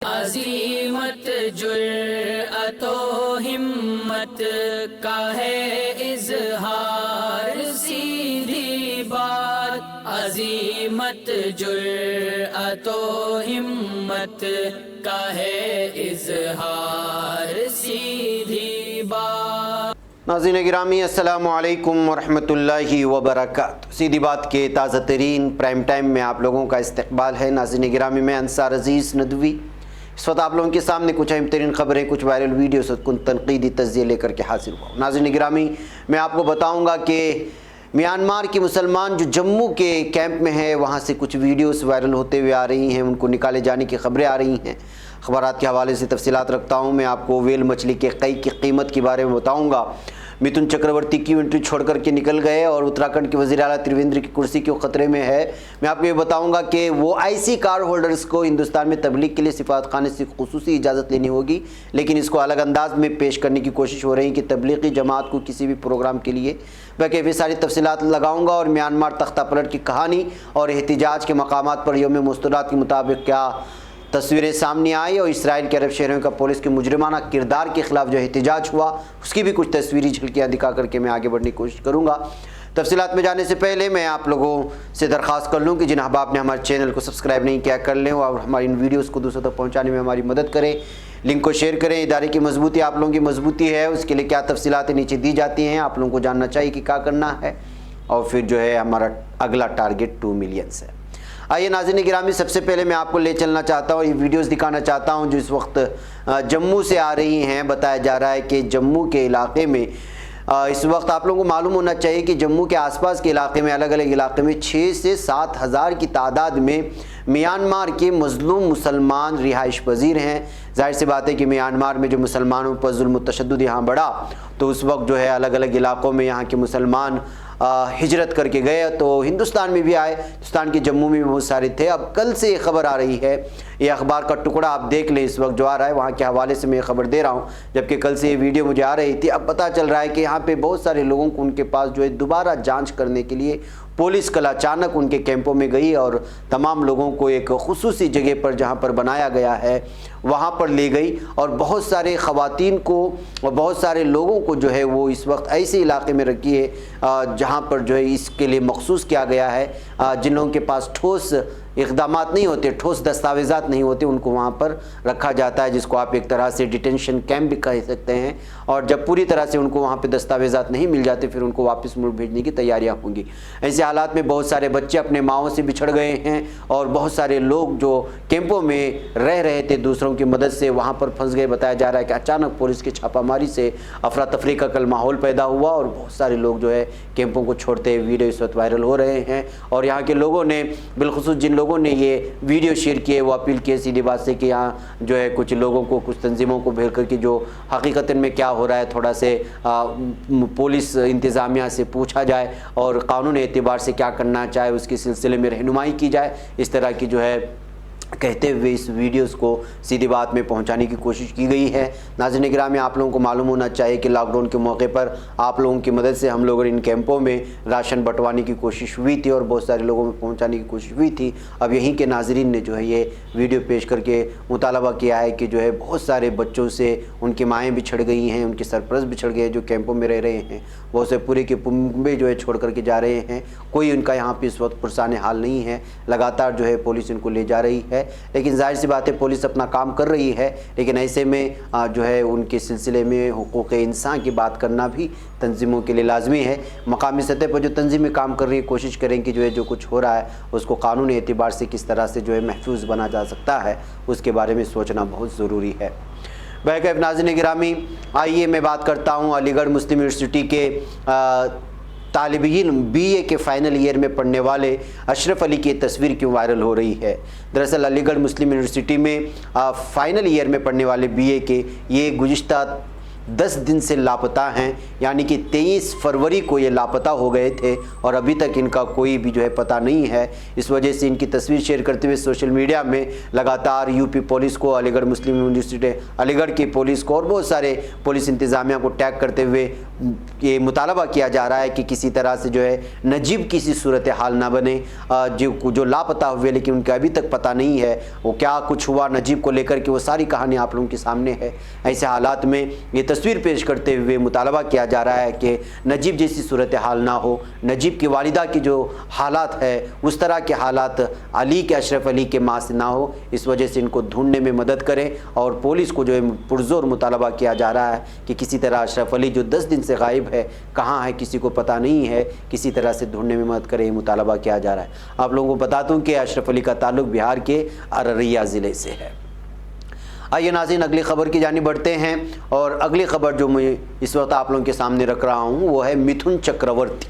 عزیمت جرأت و ہمت کا ہے اظہار، سیدھی بات عزیمت جرأت و ہمت کا ہے اظہار، سیدھی بات۔ ناظرین گرامی السلام علیکم ورحمۃ اللہ وبرکاتہ۔ سیدھی بات کے تازہ ترین پرائم ٹائم میں آپ لوگوں کا استقبال ہے۔ ناظرین گرامی میں انصار عزیز ندوی اس وقت آپ لوگوں کے سامنے کچھ اہم ترین خبریں، کچھ وائرل ویڈیوز اور کچھ تنقیدی تجزیے لے کر کے حاضر ہوا ہوں۔ ناظرین گرامی میں آپ کو بتاؤں گا کہ میانمار کے مسلمان جو جموں کے کیمپ میں ہیں، وہاں سے کچھ ویڈیوز وائرل ہوتے ہوئے آ رہی ہیں، ان کو نکالے جانے کی خبریں آ رہی ہیں۔ اخبارات کے حوالے سے تفصیلات رکھتا ہوں۔ میں آپ کو ویل مچھلی کے قے کی قیمت کے بارے میں بتاؤں گا۔ متھن چکرورتی کی انٹری چھوڑ کر کے نکل گئے اور اتراکھنڈ کے وزیر اعلیٰ تریویندر کی کرسی کیوں خطرے میں ہے۔ میں آپ کو یہ بتاؤں گا کہ وہ IC کارڈ ہولڈرز کو ہندوستان میں تبلیغ کے لیے سفارت خانے سے خصوصی اجازت لینی ہوگی، لیکن اس کو الگ انداز میں پیش کرنے کی کوشش ہو رہی ہے کہ تبلیغی جماعت کو کسی بھی پروگرام کے لیے بکیفیت ساری تفصیلات لگاؤں گا، اور میانمار تختہ پلٹ کی کہانی اور احتجاج کے مقامات پر یوم مستورات کے مطابق کیا تصویریں سامنے آئی، اور اسرائیل کے عرب شہریوں کا پولیس کے مجرمانہ کردار کے خلاف جو احتجاج ہوا اس کی بھی کچھ تصویری جھلکیاں دکھا کر کے میں آگے بڑھنے کی کوشش کروں گا۔ تفصیلات میں جانے سے پہلے میں آپ لوگوں سے درخواست کر لوں کہ جن احباب نے ہمارے چینل کو سبسکرائب نہیں کیا کر لیں اور ہماری ان ویڈیوز کو دوسروں تک پہنچانے میں ہماری مدد کریں، لنک کو شیئر کریں۔ ادارے کی مضبوطی آپ لوگوں کی مضبوطی ہے، اس کے لیے کیا تفصیلات نیچے دی جاتی ہیں، آپ لوگوں کو جاننا چاہیے کہ کیا کرنا ہے، اور پھر جو ہے ہمارا اگلا ٹارگٹ 2 ملین ہے۔ آئیے ناظرین گرامی، سب سے پہلے میں آپ کو لے چلنا چاہتا ہوں، یہ ویڈیوز دکھانا چاہتا ہوں جو اس وقت جموں سے آ رہی ہیں۔ بتایا جا رہا ہے کہ جموں کے علاقے میں اس وقت آپ لوگوں کو معلوم ہونا چاہیے کہ جموں کے آس پاس کے علاقے میں الگ الگ علاقے میں 6 سے 7 ہزار کی تعداد میں میانمار کے مظلوم مسلمان رہائش پذیر ہیں۔ ظاہر سی بات ہے کہ میانمار میں جو مسلمانوں پر ظلم و تشدد یہاں بڑھا تو اس وقت جو ہے الگ الگ علاقوں میں یہاں کے مسلمان ہجرت کر کے گئے، تو ہندوستان میں بھی آئے، ہندوستان کے جموں میں بھی بہت سارے تھے۔ اب کل سے یہ خبر آ رہی ہے، یہ اخبار کا ٹکڑا آپ دیکھ لیں اس وقت جو آ رہا ہے، وہاں کے حوالے سے میں یہ خبر دے رہا ہوں، جبکہ کل سے یہ ویڈیو مجھے آ رہی تھی۔ اب پتہ چل رہا ہے کہ یہاں پہ بہت سارے لوگوں کو ان کے پاس جو ہے دوبارہ جانچ کرنے کے لیے پولیس کل اچانک ان کے کیمپوں میں گئی اور تمام لوگوں کو ایک خصوصی جگہ پر جہاں پر بنایا گیا ہے وہاں پر لے گئی، اور بہت سارے خواتین کو اور بہت سارے لوگوں کو جو ہے وہ اس وقت ایسے علاقے میں رکھی ہے جہاں پر جو ہے اس کے لیے مخصوص کیا گیا ہے، جن لوگوں کے پاس ٹھوس اقدامات نہیں ہوتے، ٹھوس دستاویزات نہیں ہوتے، ان کو وہاں پر رکھا جاتا ہے، جس کو آپ ایک طرح سے ڈیٹینشن کیمپ بھی کہہ سکتے ہیں۔ اور جب پوری طرح سے ان کو وہاں پہ دستاویزات نہیں مل جاتے پھر ان کو واپس ملک بھیجنے کی تیاریاں ہوں گی۔ ایسے حالات میں بہت سارے بچے اپنے ماؤں سے بچھڑ گئے ہیں، اور بہت سارے لوگ جو کیمپوں میں رہ رہے تھے دوسروں کی مدد سے وہاں پر پھنس گئے۔ بتایا جا رہا ہے کہ اچانک پولیس کی چھاپہ ماری سے افراتفری کا کل ماحول پیدا ہوا، اور بہت سارے لوگ جو ہے کیمپوں کو چھوڑتے ہوئے ویڈیو اس وقت وائرل ہو رہے ہیں، اور یہاں کے لوگوں نے بالخصوص جن لوگوں نے یہ ویڈیو شیئر کیے وہ اپیل کیے سیدھی بات سے کہ یہاں جو ہے کچھ لوگوں کو، کچھ تنظیموں کو بھیڑ کر کے جو حقیقتاً میں کیا ہو رہا ہے تھوڑا سے پولیس انتظامیہ سے پوچھا جائے، اور قانون اعتبار سے کیا کرنا چاہے اس کے سلسلے میں رہنمائی کی جائے۔ اس طرح کی جو ہے کہتے ہوئے اس ویڈیوز کو سیدھی بات میں پہنچانے کی کوشش کی گئی ہے۔ ناظرین گرامی، آپ لوگوں کو معلوم ہونا چاہیے کہ لاک ڈاؤن کے موقع پر آپ لوگوں کی مدد سے ہم لوگوں ان کیمپوں میں راشن بٹوانے کی کوشش ہوئی تھی اور بہت سارے لوگوں میں پہنچانے کی کوشش ہوئی تھی۔ اب یہیں کے ناظرین نے جو ہے یہ ویڈیو پیش کر کے مطالبہ کیا ہے کہ جو ہے بہت سارے بچوں سے ان کی مائیں بچھڑ گئی ہیں، ان کے سرپرست بچھڑ گئے جو کیمپوں میں رہ رہے ہیں، بہت سے پورے کے پورے جو ہے چھوڑ کر کے جا رہے ہیں، کوئی ان کا یہاں پہ اس وقت پرسان حال نہیں ہے۔ لگاتار جو ہے پولیس ان کو لے جا رہی ہے، لیکن ظاہر سی بات ہے پولیس اپنا کام کر رہی ہے، لیکن ایسے میں جو ہے ان کے سلسلے میں حقوق انسان کی بات کرنا بھی تنظیموں کے لیے لازمی ہے۔ مقامی سطح پر جو تنظیمیں کام کر رہی ہیں کوشش کریں کہ جو ہے جو کچھ ہو رہا ہے اس کو قانونی اعتبار سے کس طرح سے جو ہے محفوظ بنا جا سکتا ہے، اس کے بارے میں سوچنا بہت ضروری ہے۔ بہرکیف ناظرین گرامی، آئیے میں بات کرتا ہوں علی گڑھ مسلم یونیورسٹی کے طالب علم BA کے فائنل ایئر میں پڑھنے والے اشرف علی کی تصویر کیوں وائرل ہو رہی ہے۔ دراصل علی گڑھ مسلم یونیورسٹی میں فائنل ایئر میں پڑھنے والے BA کے یہ گزشتہ 10 دن سے لاپتہ ہیں، یعنی کہ 23 فروری کو یہ لاپتہ ہو گئے تھے اور ابھی تک ان کا کوئی بھی جو ہے پتہ نہیں ہے۔ اس وجہ سے ان کی تصویر شیئر کرتے ہوئے سوشل میڈیا میں لگاتار UP پولیس کو، علی گڑھ مسلم یونیورسٹی علی گڑھ کی پولیس کو اور بہت سارے پولیس انتظامیہ کو ٹیگ کرتے ہوئے یہ مطالبہ کیا جا رہا ہے کہ کسی طرح سے جو ہے نجیب کسی صورتحال نہ بنے، جو لاپتہ ہوئے لیکن ان کا ابھی تک پتہ نہیں ہے وہ کیا کچھ ہوا نجیب کو لے کر کے، وہ ساری کہانی آپ لوگوں کے سامنے ہے۔ ایسے حالات میں یہ تصویر پیش کرتے ہوئے مطالبہ کیا جا رہا ہے کہ نجیب جیسی صورتحال نہ ہو، نجیب کی والدہ کی جو حالات ہے اس طرح کے حالات اشرف علی کے ماں سے نہ ہو، اس وجہ سے ان کو ڈھونڈنے میں مدد کریں۔ اور پولیس کو جو ہے پرزور مطالبہ کیا جا رہا ہے کہ کسی طرح اشرف علی جو 10 دن سے غائب ہے، کہاں ہے کسی کو پتہ نہیں ہے، کسی طرح سے ڈھونڈنے میں مدد کرے، یہ مطالبہ کیا جا رہا ہے۔ آپ لوگوں کو بتا دوں کہ اشرف علی کا تعلق بہار کے ارریہ ضلع سے ہے۔ آئیے ناظرین اگلی خبر کی جانب بڑھتے ہیں، اور اگلی خبر جو میں اس وقت آپ لوگوں کے سامنے رکھ رہا ہوں وہ ہے متھن چکرورتی۔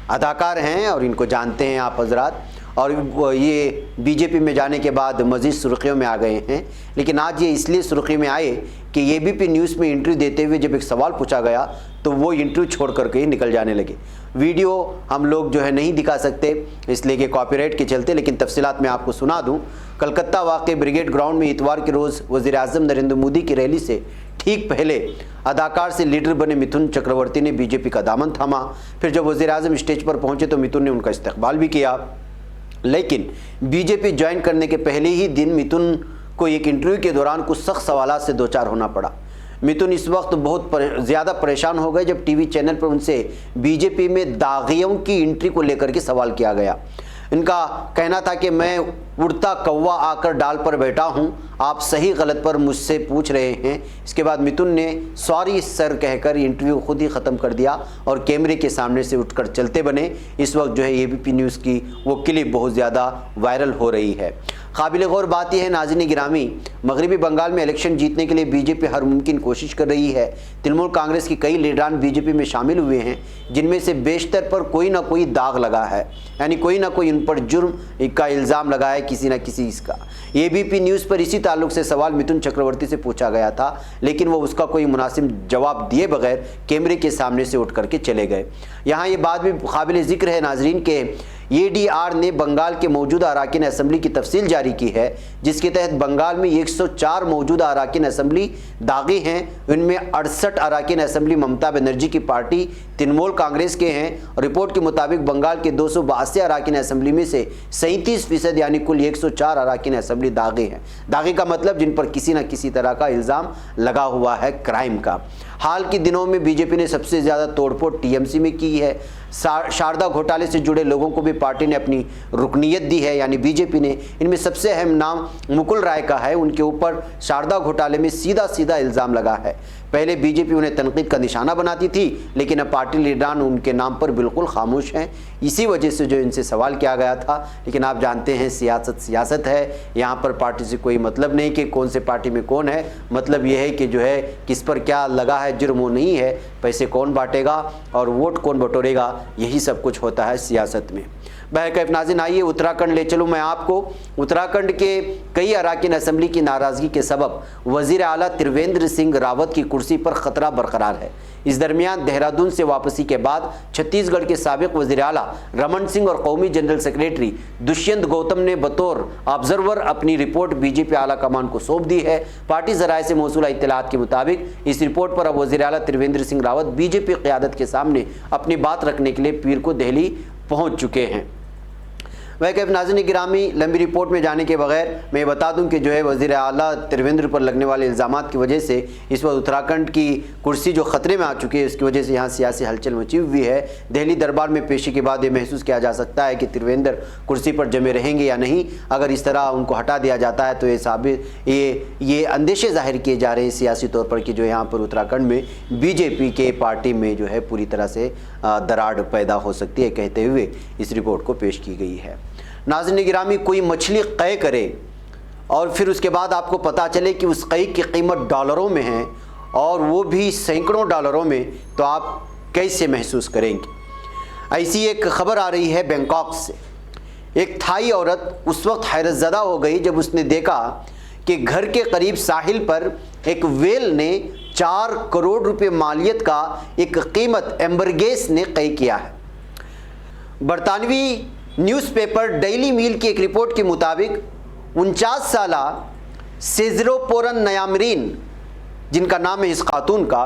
اداکار ہیں اور ان کو جانتے ہیں آپ حضرات، اور یہ بی جے پی میں جانے کے بعد مزید سرخیوں میں آ گئے ہیں، لیکن آج یہ اس لیے سرخی میں آئے کہ اے بی پی نیوز میں انٹرویو دیتے ہوئے جب ایک سوال پوچھا گیا تو وہ انٹرویو چھوڑ کر کے ہی نکل جانے لگے۔ ویڈیو ہم لوگ جو ہے نہیں دکھا سکتے اس لیے کہ کاپی رائٹ کے چلتے، لیکن تفصیلات میں آپ کو سنا دوں۔ کلکتہ واقع بریگیڈ گراؤنڈ میں اتوار کے روز وزیر اعظم نریندر مودی کی ریلی سے ٹھیک پہلے اداکار سے لیڈر بنے متھن چکرورتی نے بی جے پی کا دامن تھاما۔ پھر جب وزیر اعظم اسٹیج پر پہنچے تو متھن نے ان کا استقبال بھی کیا، لیکن بی جے پی جوائن کرنے کے پہلے ہی دن متھن کو ایک انٹرویو کے دوران کچھ سخت سوالات سے دوچار ہونا پڑا۔ متھن اس وقت بہت زیادہ پریشان ہو گئے جب ٹی وی چینل پر ان سے بی جے پی میں داغیوں کی انٹری کو لے کر کے سوال کیا گیا۔ ان کا کہنا تھا کہ میں اڑتا کوا آ کر ڈال پر بیٹھا ہوں، آپ صحیح غلط پر مجھ سے پوچھ رہے ہیں۔ اس کے بعد متھن نے سوری سر کہہ کر انٹرویو خود ہی ختم کر دیا اور کیمرے کے سامنے سے اٹھ کر چلتے بنے۔ اس وقت جو ہے اے بی پی نیوز کی وہ کلپ بہت زیادہ وائرل ہو رہی ہے۔ قابل غور بات یہ ہے ناظرین گرامی، مغربی بنگال میں الیکشن جیتنے کے لیے بی جے پی ہر ممکن کوشش کر رہی ہے۔ ترنمول کانگریس کے کئی لیڈران بی جے پی میں شامل ہوئے ہیں، جن میں سے بیشتر پر کوئی نہ کوئی داغ لگا ہے، یعنی کوئی نہ کوئی ان پر جرم کا الزام لگا ہے کسی نہ کسی اس کا۔ اے بی پی نیوز پر اسی تعلق سے سوال متھن چکرورتی سے پوچھا گیا تھا، لیکن وہ اس کا کوئی مناسب جواب دیے بغیر کیمرے کے سامنے سے اٹھ کر کے چلے گئے۔ یہاں یہ بات بھی قابل ذکر ہے ناظرین کہ اے ڈی آر نے بنگال کے موجودہ اراکین اسمبلی کی تفصیل جاری کی ہے، جس کے تحت بنگال میں 104 موجودہ اراکین اسمبلی داغی ہیں۔ ان میں 68 اراکین اسمبلی ممتا بنرجی کی پارٹی ترنمول کانگریس کے ہیں۔ رپورٹ کے مطابق بنگال کے 282 اراکین اسمبلی میں سے 37% یعنی کل 104 اراکین اسمبلی داغی ہیں۔ داغی کا مطلب جن پر کسی نہ کسی طرح کا الزام لگا ہوا ہے کرائم کا۔ حال کے دنوں میں بی جے پی نے سب سے زیادہ توڑ پھوڑ ٹی ایم سی میں کی ہے۔ شاردا گھوٹالے سے جڑے لوگوں کو بھی پارٹی نے اپنی رکنیت دی ہے، یعنی بی جے پی نے۔ ان میں سب سے اہم نام مکل رائے کا ہے۔ ان کے اوپر شاردا گھوٹالے میں سیدھا الزام لگا ہے۔ پہلے بی جے پی انہیں تنقید کا نشانہ بناتی تھی، لیکن اب پارٹی لیڈران ان کے نام پر بالکل خاموش ہیں۔ اسی وجہ سے جو ان سے سوال کیا گیا تھا، لیکن آپ جانتے ہیں سیاست ہے، یہاں پر پارٹی سے کوئی مطلب نہیں کہ کون سے پارٹی میں کون ہے، مطلب یہ ہے کہ جو ہے کس پر کیا لگا ہے، جرم وہ نہیں ہے، پیسے کون بانٹے گا اور ووٹ کون بٹورے گا، یہی سب کچھ ہوتا ہے سیاست میں۔ بہرکیف ناظرین آئیے اتراکھنڈ لے چلوں میں آپ کو۔ اتراکھنڈ کے کئی اراکین اسمبلی کی ناراضگی کے سبب وزیر اعلیٰ تریویندر سنگھ راوت کی کرسی پر خطرہ برقرار ہے۔ اس درمیان دہرادون سے واپسی کے بعد چھتیس گڑھ کے سابق وزیر اعلیٰ رمن سنگھ اور قومی جنرل سیکریٹری دشینت گوتم نے بطور آبزرور اپنی رپورٹ بی جے پی اعلیٰ کمان کو سونپ دی ہے۔ پارٹی ذرائع سے موصولہ اطلاعات کے مطابق اس رپورٹ پر اب وزیر اعلیٰ تریویندر سنگھ راوت بی جے پی قیادت کے سامنے اپنی بات رکھنے کے لیے پیر کو دہلی پہنچ چکے ہیں۔ ویکیف ناظرین گرامی، لمبی رپورٹ میں جانے کے بغیر میں بتا دوں کہ جو ہے وزیر اعلیٰ تریویندر پر لگنے والے الزامات کی وجہ سے اس وقت اتراکھنڈ کی کرسی جو خطرے میں آ چکی ہے، اس کی وجہ سے یہاں سیاسی ہلچل مچی ہوئی ہے۔ دہلی دربار میں پیشی کے بعد یہ محسوس کیا جا سکتا ہے کہ تریویندر کرسی پر جمے رہیں گے یا نہیں۔ اگر اس طرح ان کو ہٹا دیا جاتا ہے تو یہ اندیشے ظاہر کیے جا رہے ہیں سیاسی طور پر کہ جو یہاں پر اتراکھنڈ میں بی جے پی کے پارٹی میں جو ہے پوری طرح سے دراڑ پیدا ہو سکتی ہے، کہتے ہوئے اس رپورٹ کو پیش کی گئی ہے۔ ناظرین گرامی، کوئی مچھلی قے کرے اور پھر اس کے بعد آپ کو پتہ چلے کہ اس قے کی قیمت ڈالروں میں ہے اور وہ بھی سینکڑوں ڈالروں میں، تو آپ کیسے محسوس کریں گے؟ ایسی ایک خبر آ رہی ہے بینکاک سے۔ ایک تھائی عورت اس وقت حیرت زدہ ہو گئی جب اس نے دیکھا کہ گھر کے قریب ساحل پر ایک ویل نے 4 کروڑ روپے مالیت کا ایک قیمت ایمبرگیس نے قے کیا ہے۔ برطانوی نیوز پیپر ڈیلی میل کی ایک رپورٹ کے مطابق 49 سالہ سیزرو پورن نیامرین، جن کا نام ہے اس خاتون کا،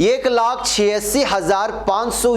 1,86,500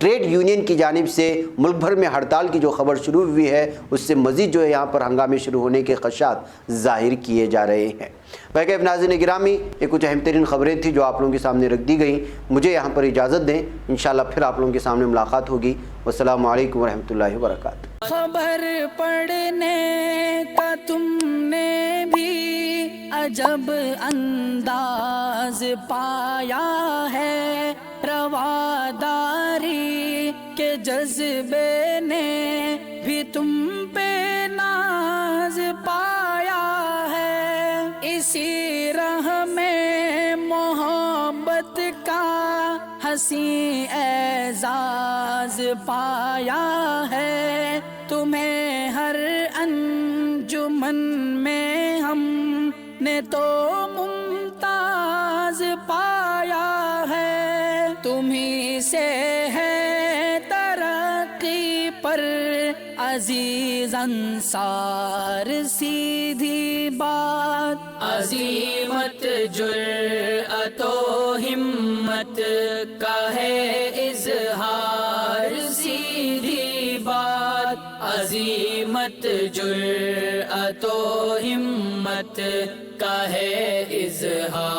ٹریڈ یونین کی جانب سے ملک بھر میں ہڑتال کی جو خبر شروع ہوئی ہے اس سے مزید جو ہے یہاں پر ہنگامے شروع ہونے کے خدشات ظاہر کیے جا رہے ہیں۔ بہرکیف ناظرین گرامی، یہ کچھ اہم ترین خبریں تھیں جو آپ لوگوں کے سامنے رکھ دی گئیں۔ مجھے یہاں پر اجازت دیں، انشاءاللہ پھر آپ لوگوں کے سامنے ملاقات ہوگی۔ والسلام علیکم ورحمۃ اللہ وبرکاتہ۔ خبر پڑھنے کا تم نے بھی عجب انداز پایا ہے، رواداری کے جذبے نے بھی تم پہ ناز پایا ہے، اسی راہ میں محبت کا حسین اعزاز پایا ہے، تمہیں ہر انجمن میں ہم نے تو ممتاز پایا ہے، تمہیں سے ہے ترقی پر عزیز انصار، سیدھی بات عظیمت جرأت و ہمت کا ہے اظہار، سیدھی بات عظیمت جرأت و ہمت کا ہے اظہار۔